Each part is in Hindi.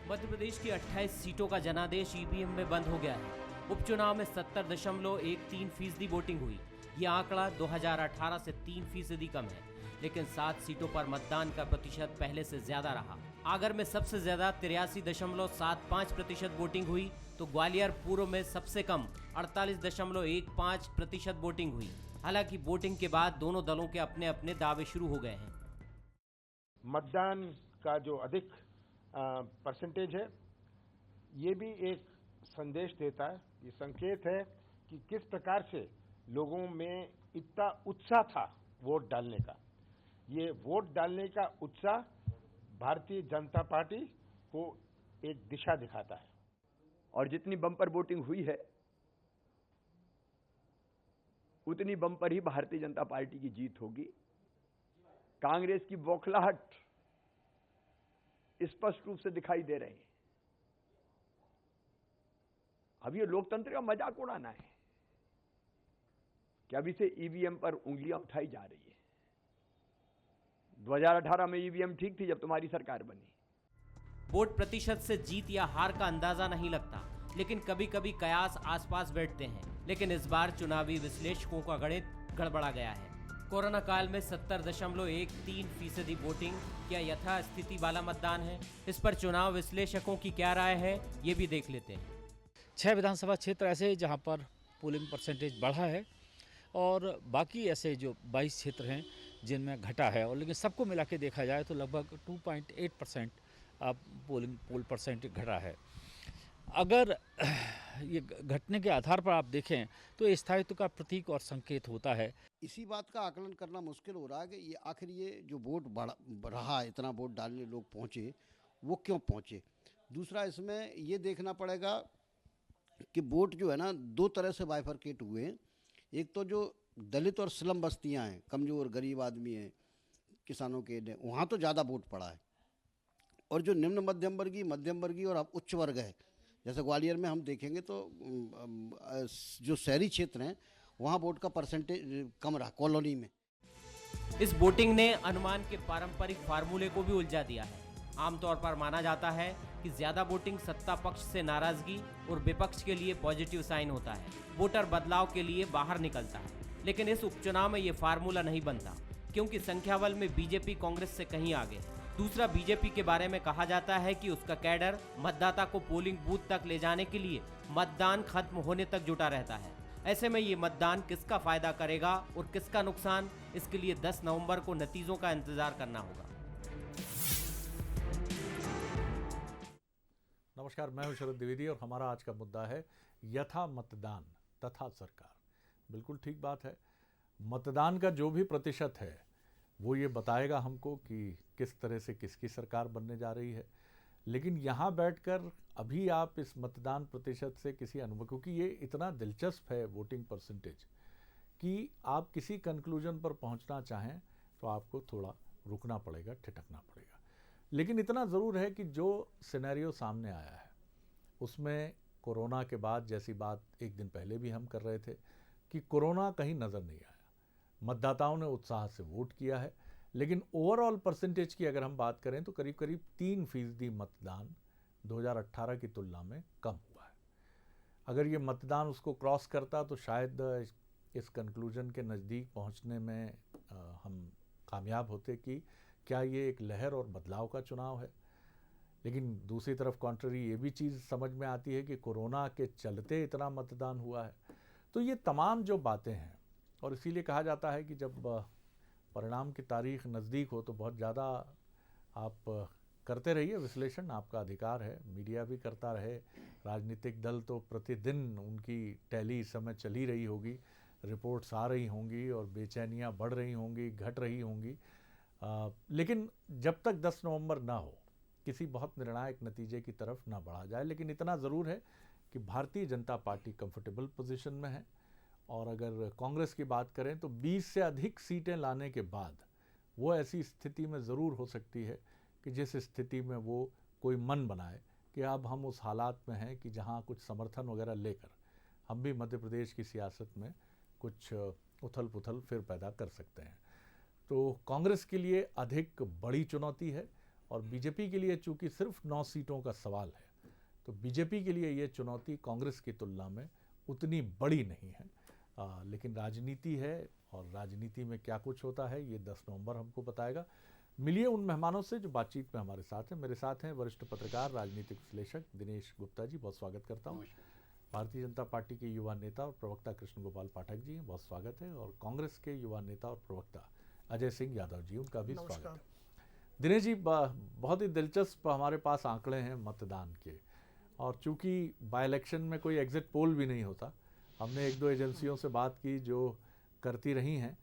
मध्य प्रदेश की 28 सीटों का जनादेश ईवीएम में बंद हो गया है। उपचुनाव में 70.13% वोटिंग हुई। ये आंकड़ा 2018 से 3% कम है, लेकिन 7 सीटों पर मतदान का प्रतिशत पहले से ज्यादा रहा। आगर में सबसे ज्यादा 83.75% वोटिंग हुई, तो ग्वालियर पूर्व में सबसे कम 48.15% वोटिंग हुई। हालांकि वोटिंग के बाद दोनों दलों के अपने अपने दावे शुरू हो गए हैं। मतदान का जो अधिक परसेंटेज है, ये भी एक संदेश देता है, ये संकेत है कि किस प्रकार से लोगों में इतना उत्साह था वोट डालने का। ये वोट डालने का उत्साह भारतीय जनता पार्टी को एक दिशा दिखाता है। और जितनी बम्पर वोटिंग हुई है, उतनी बम्पर ही भारतीय जनता पार्टी की जीत होगी। कांग्रेस की बौखलाहट स्पष्ट रूप से दिखाई दे रही है। अब ये लोकतंत्र का मजाक उड़ाना है कि अभी से ईवीएम पर उंगलियां उठाई जा रही है। 2018 में ईवीएम ठीक थी जब तुम्हारी सरकार बनी। वोट प्रतिशत से जीत या हार का अंदाजा नहीं लगता, लेकिन कभी कभी कयास आसपास बैठते हैं। लेकिन इस बार चुनावी विश्लेषकों का गणित गड़बड़ा गया है। कोरोना काल में 70.13% वोटिंग क्या यथास्थिति वाला मतदान है? इस पर चुनाव विश्लेषकों की क्या राय है, ये भी देख लेते हैं। 6 विधानसभा क्षेत्र ऐसे जहां पर पोलिंग परसेंटेज बढ़ा है और बाकी ऐसे जो 22 क्षेत्र हैं जिनमें घटा है, और लेकिन सबको मिला के देखा जाए तो लगभग 2.8% पोल परसेंट घटा है। अगर ये घटने के आधार पर आप देखें तो स्थायित्व का प्रतीक और संकेत होता है। इसी बात का आकलन करना मुश्किल हो रहा है कि ये आखिर ये जो वोट रहा, इतना वोट डालने लोग पहुँचे, वो क्यों पहुँचे। दूसरा, इसमें ये देखना पड़ेगा कि वोट जो है ना, दो तरह से बाइफरकेट हुए हैं। एक तो जो दलित और स्लम बस्तियां हैं, कमज़ोर गरीब आदमी हैं, किसानों के लिए, वहाँ तो ज़्यादा वोट पड़ा है। और जो निम्न मध्यम वर्गीय और अब उच्च वर्ग है, जैसे ग्वालियर में हम देखेंगे तो जो शहरी क्षेत्र हैं वहाँ वोट का परसेंटेज कम रहा कॉलोनी में। इस वोटिंग ने अनुमान के पारंपरिक फार्मूले को भी उलझा दिया है। आमतौर पर माना जाता है कि ज्यादा वोटिंग सत्ता पक्ष से नाराजगी और विपक्ष के लिए पॉजिटिव साइन होता है। वोटर बदलाव के लिए बाहर निकलता है। लेकिन इस उपचुनाव में ये फार्मूला नहीं बनता, क्योंकि संख्या बल में बीजेपी कांग्रेस से कहीं आगे है। दूसरा, बीजेपी के बारे में कहा जाता है कि उसका कैडर मतदाता को पोलिंग बूथ तक ले जाने के लिए मतदान खत्म होने तक जुटा रहता है। ऐसे में ये मतदान किसका फायदा करेगा और किसका नुकसान, इसके लिए 10 नवंबर को नतीजों का इंतजार करना होगा। नमस्कार, मैं हूं शरद द्विवेदी और हमारा आज का मुद्दा है यथा मतदान तथा सरकार। बिल्कुल ठीक बात है। मतदान का जो भी प्रतिशत है वो ये बताएगा हमको कि किस तरह से किसकी सरकार बनने जा रही है। लेकिन यहाँ बैठकर अभी आप इस मतदान प्रतिशत से किसी अनुभव, क्योंकि ये इतना दिलचस्प है वोटिंग परसेंटेज कि आप किसी कंक्लूजन पर पहुँचना चाहें तो आपको थोड़ा रुकना पड़ेगा, ठिठकना पड़ेगा। लेकिन इतना ज़रूर है कि जो सिनेरियो सामने आया है उसमें कोरोना के बाद, जैसी बात एक दिन पहले भी हम कर रहे थे कि कोरोना कहीं नज़र नहीं आया, मतदाताओं ने उत्साह से वोट किया है। लेकिन ओवरऑल परसेंटेज की अगर हम बात करें तो करीब करीब 3% मतदान 2018 की तुलना में कम हुआ है। अगर ये मतदान उसको क्रॉस करता तो शायद इस कंक्लूजन के नज़दीक पहुंचने में हम कामयाब होते कि क्या ये एक लहर और बदलाव का चुनाव है। लेकिन दूसरी तरफ कॉन्ट्ररी ये भी चीज़ समझ में आती है कि कोरोना के चलते इतना मतदान हुआ है। तो ये तमाम जो बातें हैं, और इसीलिए कहा जाता है कि जब परिणाम की तारीख नज़दीक हो तो बहुत ज़्यादा आप करते रहिए विश्लेषण, आपका अधिकार है, मीडिया भी करता रहे, राजनीतिक दल तो प्रतिदिन उनकी टैली इस समय चली रही होगी, रिपोर्ट्स आ रही होंगी और बेचैनियाँ बढ़ रही होंगी, घट रही होंगी। लेकिन जब तक 10 नवंबर ना हो, किसी बहुत निर्णायक नतीजे की तरफ ना बढ़ा जाए। लेकिन इतना ज़रूर है कि Bharatiya Janata party comfortable position में है। और अगर कांग्रेस की बात करें तो 20 से अधिक सीटें लाने के बाद वो ऐसी स्थिति में ज़रूर हो सकती है कि जिस स्थिति में वो कोई मन बनाए कि अब हम उस हालात में हैं कि जहां कुछ समर्थन वगैरह लेकर हम भी मध्य प्रदेश की सियासत में कुछ उथल पुथल फिर पैदा कर सकते हैं। तो कांग्रेस के लिए अधिक बड़ी चुनौती है और बीजेपी के लिए चूंकि सिर्फ 9 सीटों का सवाल है, तो बीजेपी के लिए ये चुनौती कांग्रेस की तुलना में उतनी बड़ी नहीं है। लेकिन राजनीति है और राजनीति में क्या कुछ होता है ये 10 नवंबर हमको बताएगा। मिलिए उन मेहमानों से जो बातचीत में हमारे साथ हैं। मेरे साथ हैं वरिष्ठ पत्रकार, राजनीतिक विश्लेषक दिनेश गुप्ता जी, बहुत स्वागत करता हूँ। भारतीय जनता पार्टी के युवा नेता और प्रवक्ता कृष्ण गोपाल पाठक जी, बहुत स्वागत है। और कांग्रेस के युवा नेता और प्रवक्ता अजय सिंह यादव जी, उनका भी स्वागत है। दिनेश जी, बहुत ही दिलचस्प हमारे पास आंकड़े हैं मतदान के, और चूंकि बाई इलेक्शन में कोई एग्जिट पोल भी नहीं होता, हमने 1-2 एजेंसियों से बात की जो करती रही हैं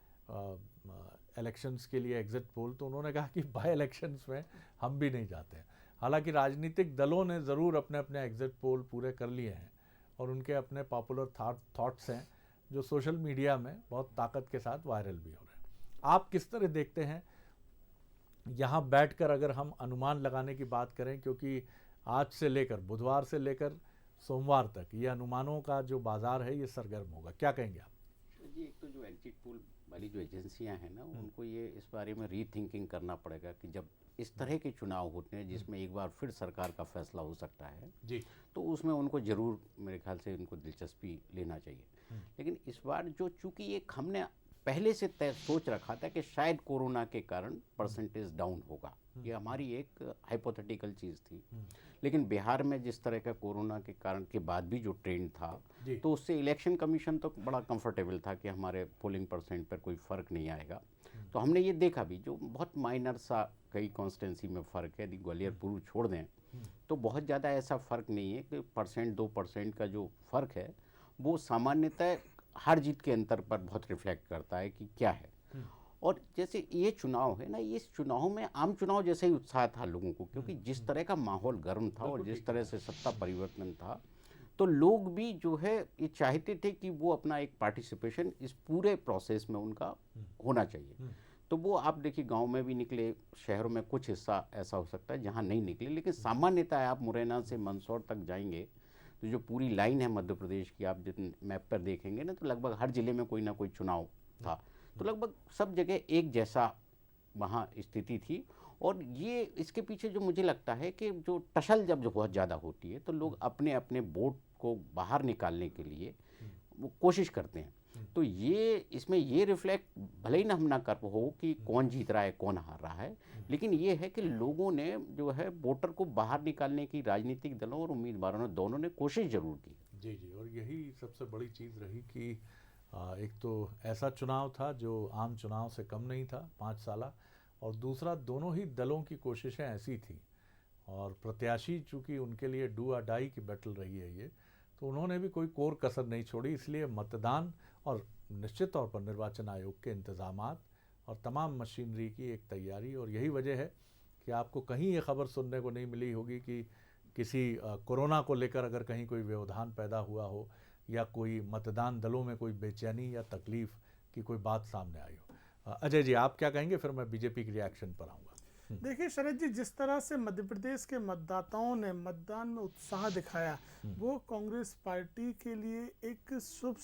इलेक्शंस के लिए एग्जिट पोल, तो उन्होंने कहा कि बाई इलेक्शंस में हम भी नहीं जाते हैं। हालांकि राजनीतिक दलों ने ज़रूर अपने अपने एग्जिट पोल पूरे कर लिए हैं और उनके अपने पॉपुलर थॉट्स हैं जो सोशल मीडिया में बहुत ताकत के साथ वायरल भी हो रहे हैं। आप किस तरह देखते हैं यहाँ बैठकर, अगर हम अनुमान लगाने की बात करें, क्योंकि आज से लेकर बुधवार से लेकर सोमवार तक ये अनुमानों का जो बाजार है ये सरगर्म होगा, क्या कहेंगे आप? जी, एक तो जो एग्जिट पोल वाली जो एजेंसियां हैं ना, उनको ये इस बारे में रीथिंकिंग करना पड़ेगा कि जब इस तरह के चुनाव होते हैं जिसमें एक बार फिर सरकार का फैसला हो सकता है जी, तो उसमें उनको ज़रूर, मेरे ख्याल से उनको दिलचस्पी लेना चाहिए। लेकिन इस बार जो चूंकि एक हमने पहले से तय सोच रखा था कि शायद कोरोना के कारण परसेंटेज डाउन होगा, ये हमारी एक हाइपोथेटिकल चीज़ थी। लेकिन बिहार में जिस तरह का कोरोना के कारण के बाद भी जो ट्रेंड था, तो उससे इलेक्शन कमीशन तो बड़ा कंफर्टेबल था कि हमारे पोलिंग परसेंट पर कोई फ़र्क नहीं आएगा। तो हमने ये देखा भी, जो बहुत माइनर सा कई कॉन्स्टिट्यूंसी में फ़र्क है, यदि ग्वालियर पूर्व छोड़ दें तो बहुत ज़्यादा ऐसा फ़र्क नहीं है कि 1-2% का जो फ़र्क है वो सामान्यतः हार जीत के अंतर पर बहुत रिफ्लेक्ट करता है कि क्या है। और जैसे ये चुनाव है ना, इस चुनाव में आम चुनाव जैसे ही उत्साह था लोगों को, क्योंकि जिस तरह का माहौल गर्म था और जिस तरह से सत्ता परिवर्तन था, तो लोग भी जो है ये चाहते थे कि वो अपना एक पार्टिसिपेशन इस पूरे प्रोसेस में उनका होना चाहिए। तो वो आप देखिए गांव में भी निकले, शहरों में कुछ हिस्सा ऐसा हो सकता है जहां नहीं निकले, लेकिन सामान्यतः आप मुरैना से मंदसौर तक जाएंगे तो जो पूरी लाइन है मध्य प्रदेश की, आप जितने मैप पर देखेंगे ना, तो लगभग हर जिले में कोई ना कोई चुनाव था। तो लगभग सब जगह एक जैसा वहाँ स्थिति थी। और ये इसके पीछे जो मुझे लगता है कि जो टसल जब जो बहुत ज़्यादा होती है तो लोग अपने अपने वोट को बाहर निकालने के लिए वो कोशिश करते हैं। तो ये इसमें ये रिफ्लेक्ट भले ही ना हम ना कर हो कि कौन जीत रहा है कौन हार रहा है, लेकिन ये है कि लोगों ने जो है वोटर को बाहर निकालने की राजनीतिक दलों और उम्मीदवारों ने दोनों ने कोशिश जरूर की। जी जी, और यही सबसे बड़ी चीज़ रही कि एक तो ऐसा चुनाव था जो आम चुनाव से कम नहीं था 5 साल, और दूसरा दोनों ही दलों की कोशिशें ऐसी थी और प्रत्याशी चूँकि उनके लिए डू और डाई की बैटल रही है ये, तो उन्होंने भी कोई कोर कसर नहीं छोड़ी। इसलिए मतदान और निश्चित तौर पर निर्वाचन आयोग के इंतजामात और तमाम मशीनरी की एक तैयारी, और यही वजह है कि आपको कहीं ये खबर सुनने को नहीं मिली होगी कि किसी कोरोना को लेकर अगर कहीं कोई व्यवधान पैदा हुआ हो या कोई मतदान दलों में कोई बेचैनी या तकलीफ की कोई बात सामने आई हो। अजय जी, आप क्या कहेंगे, फिर मैं बीजेपी के रिएक्शन पर आऊँगा। देखिए शरद जी, जिस तरह से मध्य प्रदेश के मतदाताओं ने मतदान में उत्साह दिखाया, वो कांग्रेस पार्टी के लिए एक शुभ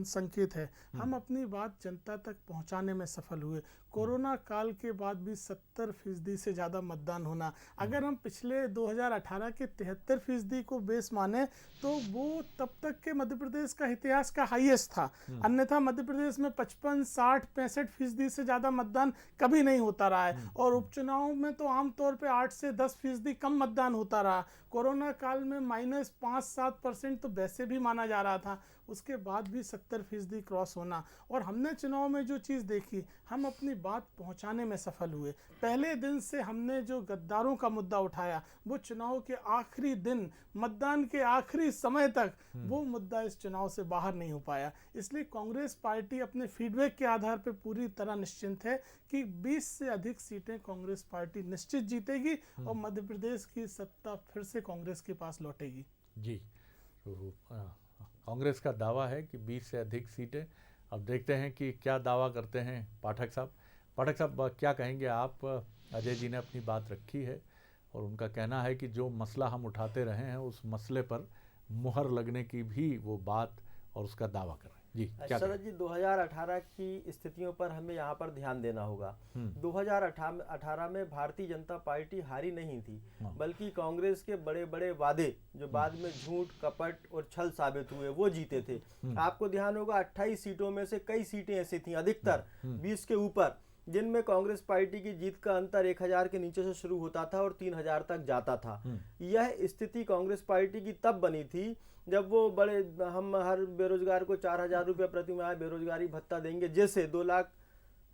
संकेत है। हम अपनी बात जनता तक पहुंचाने में सफल हुए। कोरोना काल के बाद भी 70% से ज़्यादा मतदान होना, अगर हम पिछले 2018 के 73% को बेस माने तो वो तब तक के मध्य प्रदेश का इतिहास का हाईएस्ट था। अन्यथा मध्य प्रदेश में 55, 60, 65% से ज़्यादा मतदान कभी नहीं होता रहा है, और उपचुनाव में तो आमतौर पे 8 से 10% कम मतदान होता रहा। कोरोना काल में -5-7% तो वैसे भी माना जा रहा था, उसके बाद भी 70% क्रॉस होना। और हमने चुनाव में जो चीज़ देखी, हम अपनी बात पहुंचाने में सफल हुए। पहले दिन से हमने जो गद्दारों का मुद्दा उठाया, वो चुनाव के आखिरी दिन, मतदान के आखिरी समय तक वो मुद्दा इस चुनाव से बाहर नहीं हो पाया। इसलिए कांग्रेस पार्टी अपने फीडबैक के आधार पर पूरी तरह निश्चिंत है कि 20 से अधिक सीटें कांग्रेस पार्टी निश्चित जीतेगी और मध्य प्रदेश की सत्ता फिर से कांग्रेस के पास लौटेगी। जी, तो कांग्रेस का दावा है कि 20 से अधिक सीटें। अब देखते हैं कि क्या दावा करते हैं पाठक साहब। पाठक साहब, क्या कहेंगे आप? अजय जी ने अपनी बात रखी है और उनका कहना है कि जो मसला हम उठाते रहे हैं उस मसले पर मुहर लगने की भी वो बात और उसका दावा कर रहे हैं। जी क्या शरद जी, 2018 की स्थितियों पर हमें यहाँ पर ध्यान देना होगा। 2018 में भारतीय जनता पार्टी हारी नहीं थी, बल्कि कांग्रेस के बड़े बड़े वादे जो बाद में झूठ, कपट और छल साबित हुए, वो जीते थे। आपको ध्यान होगा 28 सीटों में से कई सीटें ऐसी थीं, अधिकतर 20 के ऊपर, जिनमें कांग्रेस पार्टी की जीत का अंतर 1000 के नीचे से शुरू होता था और 3000 तक जाता था। यह स्थिति कांग्रेस पार्टी की तब बनी थी जब वो बड़े, हम हर बेरोजगार को 4000 रुपये प्रति माह बेरोजगारी भत्ता देंगे, जैसे 2 लाख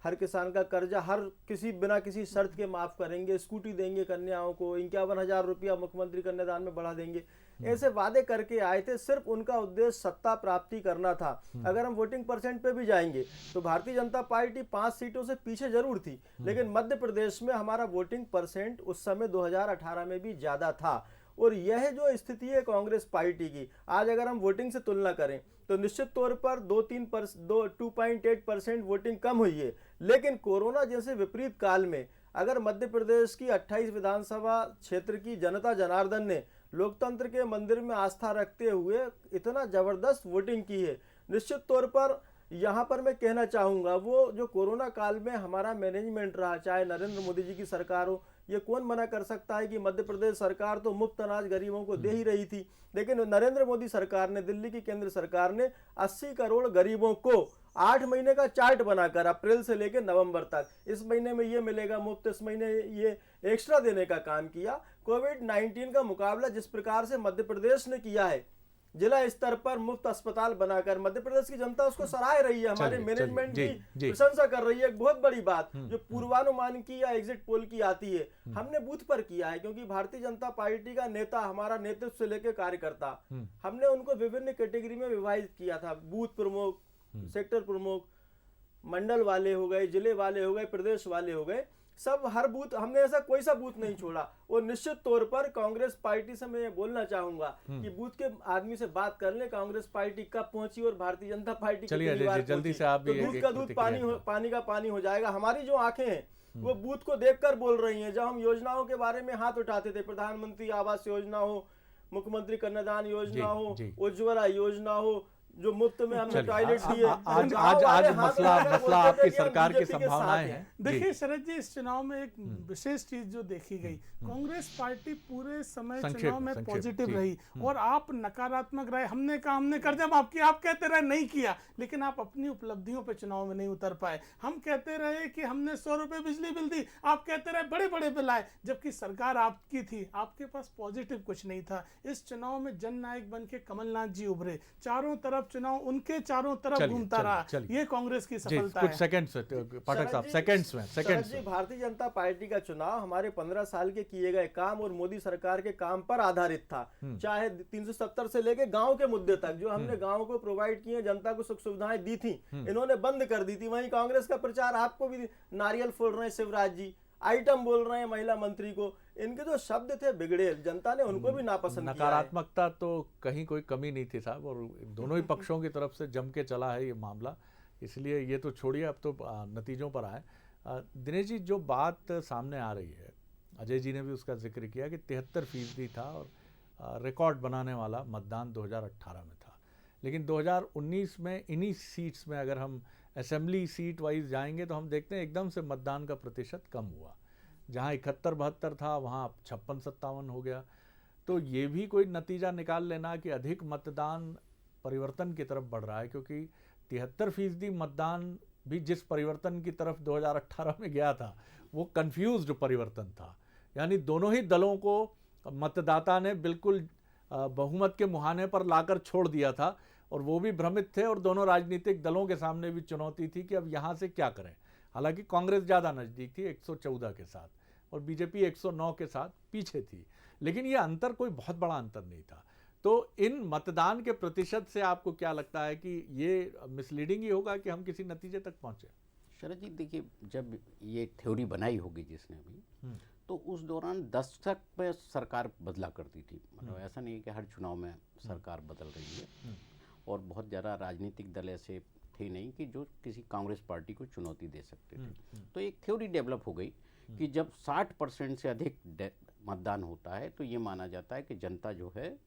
हर किसान का कर्जा हर किसी बिना किसी शर्त के माफ करेंगे, स्कूटी देंगे कन्याओं को, 51,000 रुपया मुख्यमंत्री कन्यादान में बढ़ा देंगे, ऐसे वादे करके आए थे। सिर्फ उनका उद्देश्य सत्ता प्राप्ति करना था। अगर हम वोटिंग परसेंट पे भी जाएंगे तो भारतीय जनता पार्टी 5 सीटों से पीछे जरूर थी, लेकिन मध्य प्रदेश में हमारा वोटिंग परसेंट उस समय 2018 में भी ज्यादा था। और यह जो स्थिति है कांग्रेस पार्टी की, आज अगर हम वोटिंग से तुलना करें तो निश्चित तौर पर 2.8% वोटिंग कम हुई है। लेकिन कोरोना जैसे विपरीत काल में अगर मध्य प्रदेश की 28 विधानसभा क्षेत्र की जनता जनार्दन ने लोकतंत्र के मंदिर में आस्था रखते हुए इतना जबरदस्त वोटिंग की है, निश्चित तौर पर यहाँ पर मैं कहना चाहूँगा वो जो कोरोना काल में हमारा मैनेजमेंट रहा, चाहे नरेंद्र मोदी जी की सरकार हो, ये कौन मना कर सकता है कि मध्य प्रदेश सरकार तो मुफ्त अनाज गरीबों को दे ही रही थी, लेकिन नरेंद्र मोदी सरकार ने, दिल्ली की केंद्र सरकार ने 80 करोड़ गरीबों को 8 महीने का चार्ट बनाकर अप्रैल से लेकर नवंबर तक, इस महीने में ये मिलेगा मुफ्त, इस महीने ये एक्स्ट्रा देने का काम किया। कोविड-19 का मुकाबला जिस प्रकार से मध्य प्रदेश ने किया है, जिला स्तर पर मुफ्त अस्पताल बनाकर, मध्य प्रदेश की जनता उसको सराह रही है, हमारे मैनेजमेंट की प्रशंसा कर रही है। एक बहुत बड़ी बात जो पूर्वानुमान की या एग्जिट पोल की आती है, हमने बूथ पर किया है, क्योंकि भारतीय जनता पार्टी का नेता, हमारा नेतृत्व से लेकर कार्यकर्ता, हमने उनको विभिन्न कैटेगरी में विभाजित किया था। बूथ प्रमुख, सेक्टर प्रमुख, मंडल वाले हो गए, जिले वाले हो गए, प्रदेश वाले हो गए, सब हर बूथ, हमने ऐसा कोई सा बूथ नहीं छोड़ा। और निश्चित तौर पर कांग्रेस पार्टी से मैं ये बोलना चाहूंगा कि बूथ के आदमी से बात कर ले, कांग्रेस पार्टी कब पहुंची और भारतीय जनता पार्टी जल्दी से आप भी तो दूध का दूध पानी का पानी हो जाएगा। हमारी जो आंखें हैं वो बूथ को देखकर बोल रही हैं। जब हम योजनाओं के बारे में हाथ उठाते थे, प्रधानमंत्री आवास योजना हो, मुख्यमंत्री कन्यादान योजना हो, उज्ज्वला योजना हो, जो मुफ्त में हमने टॉयलेट दिए, आज मसला आपकी सरकार की संभावनाएं हैं। देखिए शरद जी, इस चुनाव में एक विशेष चीज जो देखी गई, कांग्रेस पार्टी पूरे समय चुनाव में पॉजिटिव रही और आप नकारात्मक रहे। हमने कहा हमने कर्जा माफ किया, आप कहते रहे नहीं किया, लेकिन आप अपनी उपलब्धियों पे चुनाव में नहीं उतर पाए। हम कहते रहे कि हमने 100 रुपए बिजली बिल दी, आप कहते रहे बड़े बड़े बिल आए, जबकि सरकार आपकी थी, आपके पास पॉजिटिव कुछ नहीं था। इस चुनाव में जननायक बन के कमलनाथ जी उभरे, चारों तरफ चुनाव उनके चारों तरफ घूमता रहा। ये कांग्रेस की सफलता है। कुछ सेकंड्स पाठक साहब, सेकंड्स में भारतीय जनता पार्टी का चुनाव हमारे 15 साल के किए गए काम और मोदी सरकार के काम पर आधारित था। चाहे 370 से लेके गांव के मुद्दे तक जो हमने गांव को प्रोवाइड किए, जनता को सुख सुविधाएं दी थी, इन्होंने बंद कर दी थी। वहीं कांग्रेस का प्रचार, आपको भी नारियल फोड़ रहे हैं शिवराज जी, आइटम बोल रहे हैं महिला मंत्री को, इनके जो शब्द थे बिगड़े, जनता ने उनको भी नापसंद किया। नकारात्मकता तो कहीं कोई कमी नहीं थी साहब, और दोनों ही पक्षों की तरफ से जम के चला है ये मामला, इसलिए ये तो छोड़िए, अब तो नतीजों पर आए। दिनेश जी, जो बात सामने आ रही है, अजय जी ने भी उसका जिक्र किया कि 73% था और रिकॉर्ड बनाने वाला मतदान 2018 में था। लेकिन 2019 में इन्हीं सीट्स में अगर हम असेंबली सीट वाइज जाएंगे तो हम देखते हैं एकदम से मतदान का प्रतिशत कम हुआ। जहां 71-72 था वहां 56-57 हो गया। तो ये भी कोई नतीजा निकाल लेना कि अधिक मतदान परिवर्तन की तरफ बढ़ रहा है, क्योंकि 73% मतदान भी जिस परिवर्तन की तरफ 2018 में गया था वो कंफ्यूज्ड परिवर्तन था। यानी दोनों ही दलों को मतदाता ने बिल्कुल बहुमत के मुहाने पर लाकर छोड़ दिया था, और वो भी भ्रमित थे, और दोनों राजनीतिक दलों के सामने भी चुनौती थी कि अब यहाँ से क्या करें। हालांकि कांग्रेस ज़्यादा नज़दीक थी 114 के साथ, और बीजेपी 109 के साथ पीछे थी, लेकिन ये अंतर कोई बहुत बड़ा अंतर नहीं था। तो इन मतदान के प्रतिशत से आपको क्या लगता है कि ये मिसलीडिंग ही होगा कि हम किसी नतीजे तक पहुँचे? शरद जी, देखिए, जब ये थ्योरी बनाई होगी जिसने भी, तो उस दौरान दशक में सरकार बदला करती थी। मतलब ऐसा नहीं है कि हर चुनाव में सरकार बदल रही है, और बहुत ज़्यादा राजनीतिक दल ऐसे थे नहीं कि जो किसी कांग्रेस पार्टी को चुनौती दे सकते थे। तो एक थ्योरी डेवलप हो गई कि जब 60% से अधिक मतदान होता है तो ये माना जाता है कि जनता जो है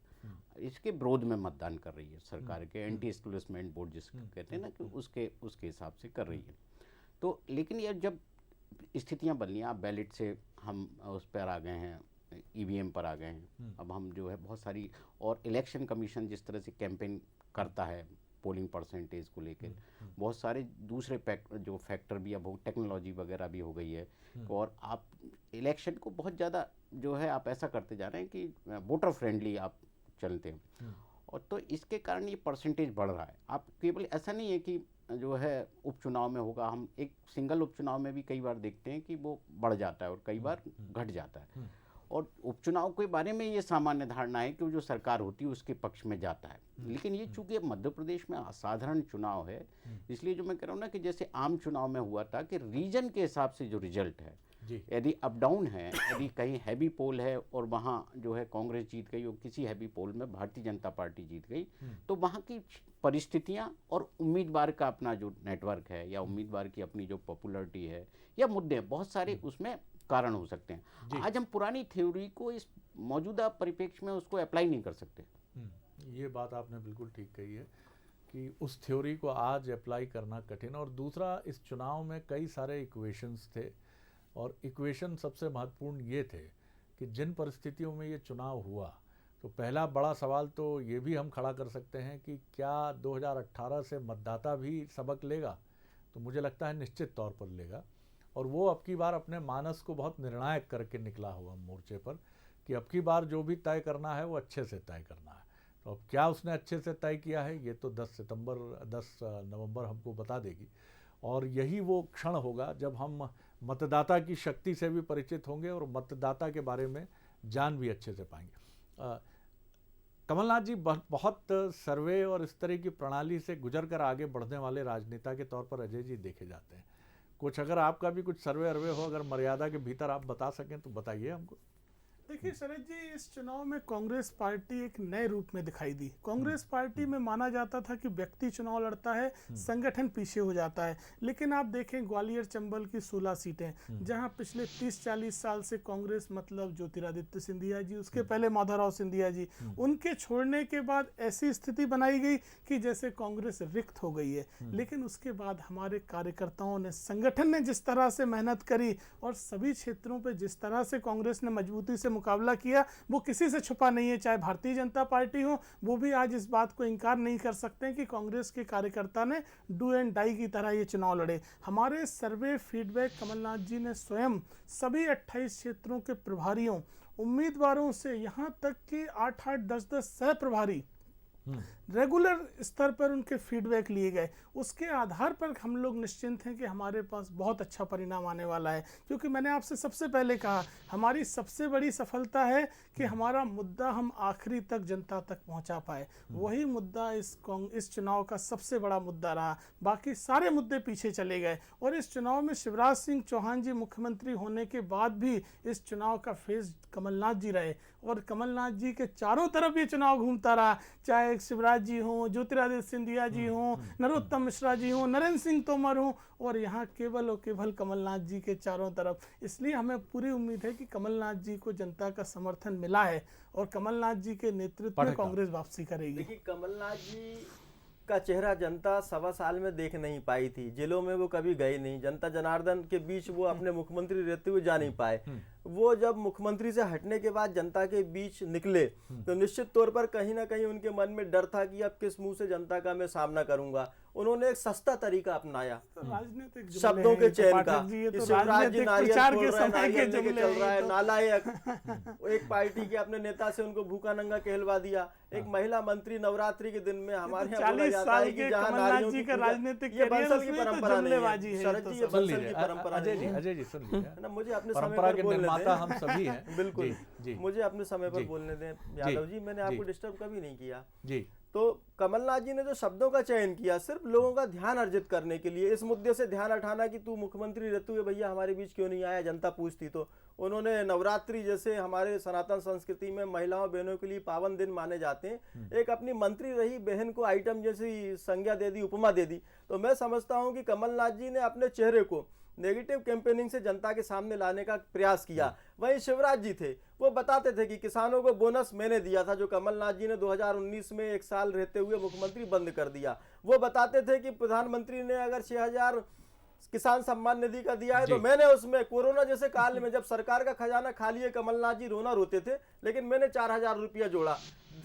इसके विरोध में मतदान कर रही है, सरकार के एंटी एस्टेब्लिशमेंट वोट जिसको कहते हैं ना, कि उसके हिसाब से कर रही है। तो लेकिन ये जब स्थितियां बदली, आप बैलेट से हम उस पर आ गए हैं, ईवीएम पर आ गए हैं, अब हम जो है बहुत सारी, और इलेक्शन कमीशन जिस तरह से कैंपेन करता है पोलिंग परसेंटेज को लेकर, बहुत सारे दूसरे जो फैक्टर भी अब टेक्नोलॉजी वगैरह भी हो गई है, और आप इलेक्शन को बहुत ज़्यादा जो है आप ऐसा करते जा रहे हैं कि वोटर फ्रेंडली आप चलते हैं, और तो इसके कारण ये परसेंटेज बढ़ रहा है। आप केवल ऐसा नहीं है कि जो है उपचुनाव में होगा, हम एक सिंगल उपचुनाव में भी कई बार देखते हैं कि वो बढ़ जाता है और कई बार घट जाता है, और उपचुनाव के बारे में ये सामान्य धारणा है कि वो जो सरकार होती है उसके पक्ष में जाता है। लेकिन ये चूंकि मध्य प्रदेश में असाधारण चुनाव है, इसलिए जो मैं कह रहा हूँ ना कि जैसे आम चुनाव में हुआ था कि रीजन के हिसाब से जो रिजल्ट है, यदि अप डाउन है, यदि कहीं हैवी पोल है और वहाँ जो है कांग्रेस जीत गई और किसी हैवी पोल में भारतीय जनता पार्टी जीत गई, तो वहाँ की परिस्थितियाँ और उम्मीदवार का अपना जो नेटवर्क है या उम्मीदवार की अपनी जो पॉपुलरिटी है या मुद्दे, बहुत सारे उसमें कारण हो सकते हैं। आज हम पुरानी थ्योरी को इस मौजूदा परिप्रेक्ष्य में उसको अप्लाई नहीं कर सकते। ये बात आपने बिल्कुल ठीक कही है कि उस थ्योरी को आज अप्लाई करना कठिन। और दूसरा, इस चुनाव में कई सारे इक्वेशंस थे, और इक्वेशन सबसे महत्वपूर्ण ये थे कि जिन परिस्थितियों में ये चुनाव हुआ, तो पहला बड़ा सवाल तो ये भी हम खड़ा कर सकते हैं कि क्या 2018 से मतदाता भी सबक लेगा? तो मुझे लगता है निश्चित तौर पर लेगा, और वो अब की बार अपने मानस को बहुत निर्णायक करके निकला हुआ मोर्चे पर कि अब की बार जो भी तय करना है वो अच्छे से तय करना है। तो अब क्या उसने अच्छे से तय किया है, ये तो 10 नवंबर हमको बता देगी, और यही वो क्षण होगा जब हम मतदाता की शक्ति से भी परिचित होंगे और मतदाता के बारे में जान भी अच्छे से पाएंगे। कमलनाथ जी बहुत सर्वे और इस तरह की प्रणाली से गुजर कर आगे बढ़ने वाले राजनेता के तौर पर अजय जी देखे जाते हैं। कुछ अगर आपका भी कुछ सर्वे अर्वे हो, अगर मर्यादा के भीतर आप बता सकें तो बताइए हमको। देखिए शरद जी, इस चुनाव में कांग्रेस पार्टी एक नए रूप में दिखाई दी। कांग्रेस पार्टी में माना जाता था कि व्यक्ति चुनाव लड़ता है, संगठन पीछे हो जाता है, लेकिन आप देखें ग्वालियर चंबल की 16 सीटें, जहां पिछले 30-40 साल से कांग्रेस, मतलब ज्योतिरादित्य सिंधिया जी, उसके पहले माधवराव सिंधिया जी, उनके छोड़ने के बाद ऐसी स्थिति बनाई गई कि जैसे कांग्रेस रिक्त हो गई है। लेकिन उसके बाद हमारे कार्यकर्ताओं ने, संगठन ने जिस तरह से मेहनत करी और सभी क्षेत्रों पर जिस तरह से कांग्रेस ने मजबूती से मुकाबला किया, वो किसी से छुपा नहीं है। चाहे भारतीय जनता पार्टी हो, वो भी आज इस बात को इनकार नहीं कर सकते कि कांग्रेस के कार्यकर्ता ने डू एंड डाई की तरह ये चुनाव लड़े। हमारे सर्वे फीडबैक, कमलनाथ जी ने स्वयं सभी 28 क्षेत्रों के प्रभारियों, उम्मीदवारों से, यहां तक कि 8-8, 10-10 सह प्रभारी रेगुलर स्तर पर उनके फीडबैक लिए गए। उसके आधार पर हम लोग निश्चिंत हैं कि हमारे पास बहुत अच्छा परिणाम आने वाला है, क्योंकि मैंने आपसे सबसे पहले कहा, हमारी सबसे बड़ी सफलता है कि हमारा मुद्दा हम आखिरी तक जनता तक पहुंचा पाए। वही मुद्दा इस चुनाव का सबसे बड़ा मुद्दा रहा। बाकी सारे मुद्दे पीछे चले गए, और इस चुनाव में शिवराज सिंह चौहान जी मुख्यमंत्री होने के बाद भी इस चुनाव का फेस कमलनाथ जी रहे, और कमलनाथ जी के चारों तरफ ये चुनाव घूमता रहा। चाहे शिवराज जी हों, ज्योतिरादित्य सिंधिया जी हों, नरोत्तम मिश्रा जी हों, नरेंद्र सिंह तोमर हों, और यहाँ केवल और केवल कमलनाथ जी के चारों तरफ। इसलिए हमें पूरी उम्मीद है कि कमलनाथ जी को जनता का समर्थन मिला है, और कमलनाथ जी के नेतृत्व में कांग्रेस वापसी करेगी। देखिए, कमलनाथ जी का चेहरा जनता 1.25 साल में देख नहीं पाई थी। जिलों में वो कभी गए नहीं, जनता जनार्दन के बीच वो अपने मुख्यमंत्री रहते हुए जा नहीं पाए। वो जब मुख्यमंत्री से हटने के बाद जनता के बीच निकले, तो निश्चित तौर पर कहीं ना कहीं उनके मन में डर था कि अब किस मुंह से जनता का मैं सामना करूंगा। उन्होंने एक सस्ता तरीका अपनाया शब्दों के चयन का। शिवराज जी नारियल फोड़ रहा है, नारियल लेके चल रहा है, नालायक। एक पार्टी के अपने नेता से उनको भूखा नंगा कहलवा दिया। एक महिला मंत्री नवरात्रि के दिन में हमारे यहाँ बोला जाता है कि जहाँ नारियों की राजनीतिक, ये बंसल की परंपरा नहीं है शरद जी, ये बंसल की परंपरा नहीं है। अजय जी सुन लीजिए ना, मुझे अपने समय पर बोलने दें। हम सभी हैं। बिल्कुल जी, मुझे अपने समय पर बोलने दें यादव जी, मैंने आपको डिस्टर्ब कभी नहीं किया जी। तो कमलनाथ जी ने जो शब्दों का चयन किया, सिर्फ लोगों का ध्यान अर्जित करने के लिए, इस मुद्दे से ध्यान हटाना कि तू मुख्यमंत्री रहते हुए भैया हमारे बीच क्यों नहीं आया, जनता पूछती। तो उन्होंने नवरात्रि जैसे हमारे सनातन संस्कृति में महिलाओं बहनों के लिए पावन दिन माने जाते हैं, एक अपनी मंत्री रही बहन को आइटम जैसी संज्ञा दे दी, उपमा दे दी। तो मैं समझता हूं कि कमलनाथ जी ने अपने चेहरे को नेगेटिव कैंपेनिंग से जनता के सामने लाने का प्रयास किया। वहीं शिवराज जी थे, वो बताते थे कि किसानों को बोनस मैंने दिया था, जो कमलनाथ जी ने 2019 में 1 साल रहते हुए मुख्यमंत्री बंद कर दिया। वो बताते थे कि प्रधानमंत्री ने अगर 6,000 किसान सम्मान निधि का दिया है तो मैंने उसमें कोरोना जैसे काल में जब सरकार का खजाना खाली है, कमलनाथ जी रोना रोते थे, लेकिन मैंने 4,000 रुपया जोड़ा।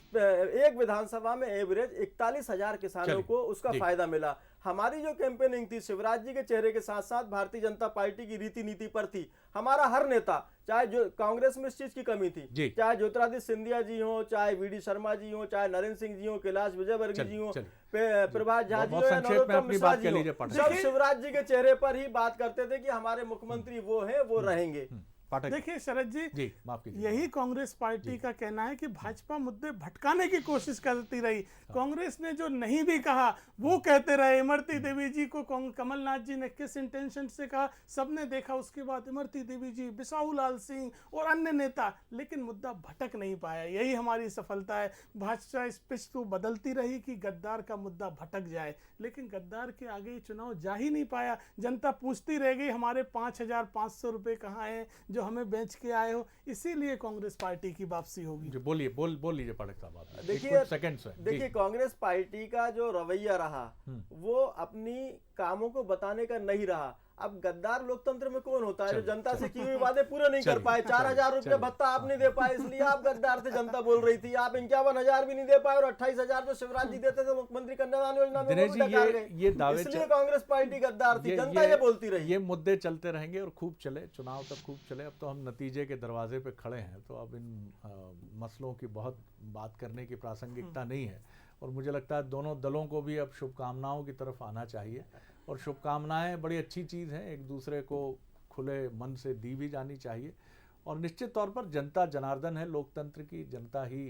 एक विधानसभा में एवरेज 41,000 किसानों को उसका फायदा मिला। हमारी जो कैंपेनिंग थी शिवराज जी के चेहरे के साथ साथ भारतीय जनता पार्टी की रीति नीति पर थी। हमारा हर नेता, चाहे जो कांग्रेस में इस चीज की कमी थी, चाहे ज्योतिरादित्य सिंधिया जी हो, चाहे वीडी शर्मा जी हो, चाहे नरेंद्र सिंह जी हो, कैलाश विजयवर्गीय जी हो, प्रभात झा जी हो या नरोत्तम मिश्रा जी हो, सब शिवराज जी के चेहरे पर ही बात करते थे कि हमारे मुख्यमंत्री वो हैं, वो रहेंगे। देखिए शरद जी, माफ कीजिए, यही कांग्रेस पार्टी का कहना है कि भाजपा मुद्दे भटकाने की कोशिश करती रही। कांग्रेस ने जो नहीं भी कहा वो कहते रहे। इमरती देवी जी को कमलनाथ जी ने किस इंटेंशन से कहा सबने देखा, उसके बाद इमरती देवी जी, बिसाहू लाल सिंह और अन्य नेता, लेकिन मुद्दा भटक नहीं पाया। यही हमारी सफलता है। भाजपा इस पिच तो बदलती रही कि गद्दार का मुद्दा भटक जाए, लेकिन गद्दार के आगे ये चुनाव जा ही नहीं पाया। जनता पूछती रह गई हमारे 5,500 रुपये कहाँ हैं जो हमें बेच के आए हो। इसीलिए कांग्रेस पार्टी की वापसी होगी। बोलिए, बोल लीजिए पाठक साहब। देखिए कांग्रेस पार्टी का जो रवैया रहा वो अपनी कामों को बताने का नहीं रहा। अब गद्दार लोकतंत्र में कौन होता है जो जनता से किए हुए वादे पूरे नहीं कर पाए। 4,000 रुपये भत्ता आप नहीं दे पाए, इसलिए आप गद्दार थे, जनता बोल रही थी। आप 51,000 भी नहीं दे पाए और 28,000 जो शिवराज जी देते थे मुख्यमंत्री कन्यादान योजना में, ये दावे, इसलिए कांग्रेस पार्टी गद्दार थी, जनता ये बोलती रही। ये मुद्दे चलते रहेंगे और खूब चले, चुनाव तक खूब चले। अब तो हम नतीजे के दरवाजे पे खड़े हैं, तो अब इन मसलों की बहुत बात करने की प्रासंगिकता नहीं है। और मुझे लगता है दोनों दलों को भी अब शुभकामनाओं की तरफ आना चाहिए। और शुभकामनाएं बड़ी अच्छी चीज़ हैं, एक दूसरे को खुले मन से दी भी जानी चाहिए। और निश्चित तौर पर जनता जनार्दन है, लोकतंत्र की जनता ही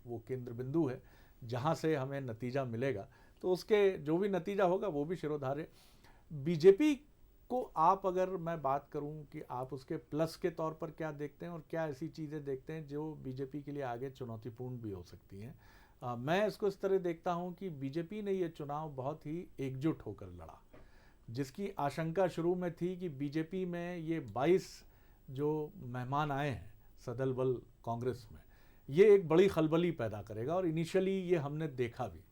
वो केंद्र बिंदु है जहां से हमें नतीजा मिलेगा। तो उसके जो भी नतीजा होगा वो भी शिरोधार्य। बीजेपी को आप, अगर मैं बात करूं कि आप उसके प्लस के तौर पर क्या देखते हैं और क्या ऐसी चीज़ें देखते हैं जो बीजेपी के लिए आगे चुनौतीपूर्ण भी हो सकती हैं। मैं इसको इस तरह देखता हूं कि बीजेपी ने ये चुनाव बहुत ही एकजुट होकर लड़ा, जिसकी आशंका शुरू में थी कि बीजेपी में ये 22 जो मेहमान आए हैं सदल बल कांग्रेस में, ये एक बड़ी खलबली पैदा करेगा। और इनिशियली ये हमने देखा भी,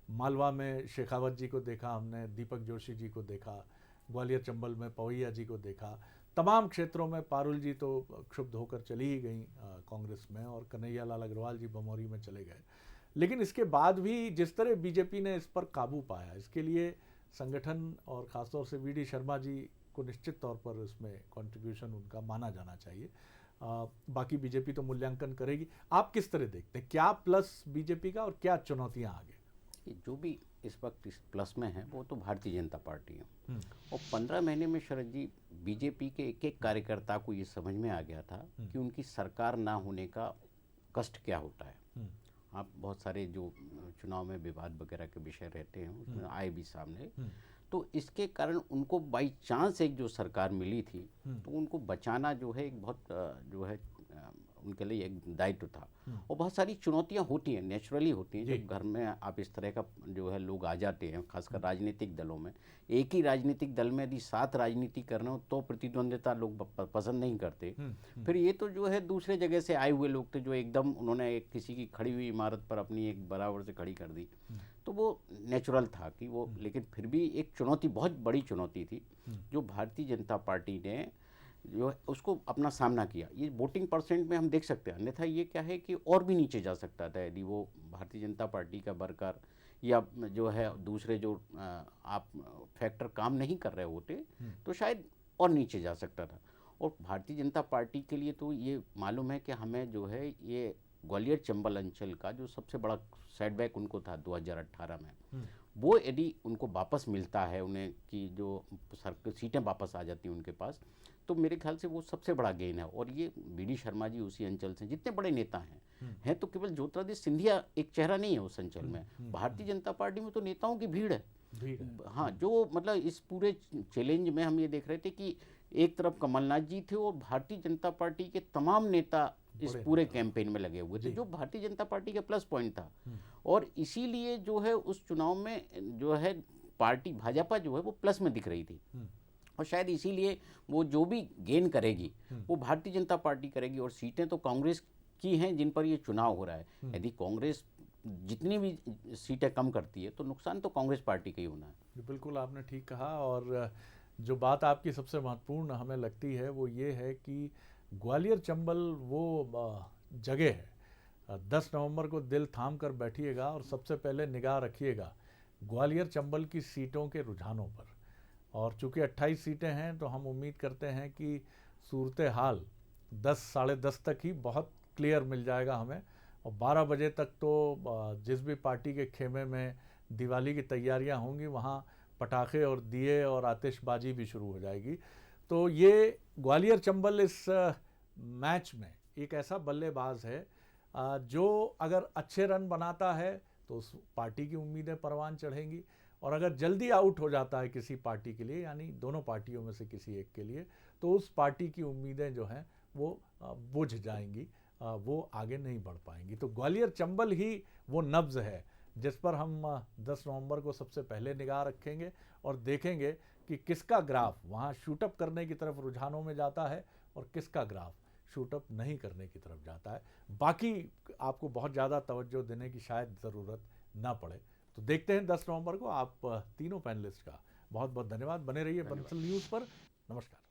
मालवा में शेखावत जी को देखा हमने, दीपक जोशी जी को देखा, ग्वालियर चंबल में पवैया जी को देखा, तमाम क्षेत्रों में पारुल जी तो क्षुब्ध होकर चली ही गई कांग्रेस में, और कन्हैया लाल अग्रवाल जी बमौरी में चले गए। लेकिन इसके बाद भी जिस तरह बीजेपी ने इस पर काबू पाया, इसके लिए संगठन और ख़ासतौर से वीडी शर्मा जी को निश्चित तौर पर इसमें कंट्रीब्यूशन उनका माना जाना चाहिए। बाकी बीजेपी तो मूल्यांकन करेगी। आप किस तरह देखते हैं, क्या प्लस बीजेपी का और क्या चुनौतियां आगे? जो भी इस वक्त इस प्लस में है वो तो भारतीय जनता पार्टी है। और 15 महीने में शरद जी बीजेपी के एक एक कार्यकर्ता को ये समझ में आ गया था कि उनकी सरकार ना होने का कष्ट क्या होता है। आप बहुत सारे जो चुनाव में विवाद वगैरह के विषय रहते हैं उसमें आए भी सामने। तो इसके कारण उनको बाई चांस एक जो सरकार मिली थी तो उनको बचाना जो है एक बहुत जो है उनके लिए एक दायित्व था। और बहुत सारी चुनौतियां होती हैं, नेचुरली होती हैं। जब घर में आप इस तरह का जो है लोग आ जाते हैं, खासकर राजनीतिक दलों में, एक ही राजनीतिक दल में यदि 7 राजनीति करना हो तो प्रतिद्वंदिता लोग पसंद नहीं करते। फिर ये तो जो है दूसरे जगह से आए हुए लोग थे जो एकदम उन्होंने एक किसी की खड़ी हुई इमारत पर अपनी एक बराबर से खड़ी कर दी, तो वो नेचुरल था कि वो, लेकिन फिर भी एक चुनौती, बहुत बड़ी चुनौती थी जो भारतीय जनता पार्टी ने जो है उसको अपना सामना किया। ये वोटिंग परसेंट में हम देख सकते हैं, अन्यथा ये क्या है कि और भी नीचे जा सकता था यदि वो भारतीय जनता पार्टी का वर्कर या जो है दूसरे जो आप फैक्टर काम नहीं कर रहे होते तो शायद और नीचे जा सकता था। और भारतीय जनता पार्टी के लिए तो ये मालूम है कि हमें जो है ये ग्वालियर चंबल अंचल का जो सबसे बड़ा सेटबैक उनको था 2018 में, वो यदि उनको वापस मिलता है, उन्हें कि जो सीटें वापस आ जाती हैं उनके पास, तो मेरे ख्याल से वो सबसे बड़ा गेन है। और ये वीडी शर्मा जी उसी अंचल से, जितने बड़े नेता हैं तो केवल ज्योतिरादित्य सिंधिया एक चेहरा नहीं है उस अंचल में, भारतीय जनता पार्टी में तो नेताओं की भीड़ है। हाँ, जो मतलब इस पूरे चैलेंज में हम ये देख रहे थे कि एक तरफ कमलनाथ जी थे और भारतीय जनता पार्टी के तमाम नेता इस पूरे कैंपेन में लगे हुए थे, जो भारतीय जनता पार्टी का प्लस पॉइंट था। और इसीलिए जो है उस चुनाव में जो है पार्टी भाजपा जो है वो प्लस में दिख रही थी। और शायद इसीलिए वो जो भी गेन करेगी वो भारतीय जनता पार्टी करेगी, और सीटें तो कांग्रेस की हैं जिन पर ये चुनाव हो रहा है। यदि कांग्रेस जितनी भी सीटें कम करती है तो नुकसान तो कांग्रेस पार्टी का ही होना है। बिल्कुल आपने ठीक कहा। और जो बात आपकी सबसे महत्वपूर्ण हमें लगती है वो ये है कि ग्वालियर चंबल वो जगह है, 10 नवंबर को दिल थाम कर बैठिएगा और सबसे पहले निगाह रखिएगा ग्वालियर चंबल की सीटों के रुझानों पर। और चूंकि 28 सीटें हैं तो हम उम्मीद करते हैं कि सूरत हाल 10 साढ़े 10 तक ही बहुत क्लियर मिल जाएगा हमें, और 12 बजे तक तो जिस भी पार्टी के खेमे में दिवाली की तैयारियां होंगी वहाँ पटाखे और दिए और आतिशबाजी भी शुरू हो जाएगी। तो ये ग्वालियर चंबल इस मैच में एक ऐसा बल्लेबाज है जो अगर अच्छे रन बनाता है तो उस पार्टी की उम्मीदें परवान चढ़ेंगी, और अगर जल्दी आउट हो जाता है किसी पार्टी के लिए, यानी दोनों पार्टियों में से किसी एक के लिए, तो उस पार्टी की उम्मीदें जो हैं वो बुझ जाएंगी, वो आगे नहीं बढ़ पाएंगी। तो ग्वालियर चंबल ही वो नब्ज़ है जिस पर हम 10 नवंबर को सबसे पहले निगाह रखेंगे और देखेंगे कि किसका ग्राफ वहाँ शूटअप करने की तरफ रुझानों में जाता है और किसका ग्राफ शूटअप नहीं करने की तरफ जाता है। बाकी आपको बहुत ज़्यादा तवज्जो देने की शायद ज़रूरत ना पड़े। तो देखते हैं 10 नवंबर को। आप तीनों पैनलिस्ट का बहुत बहुत धन्यवाद। बने रहिए बंसल न्यूज़ पर। नमस्कार।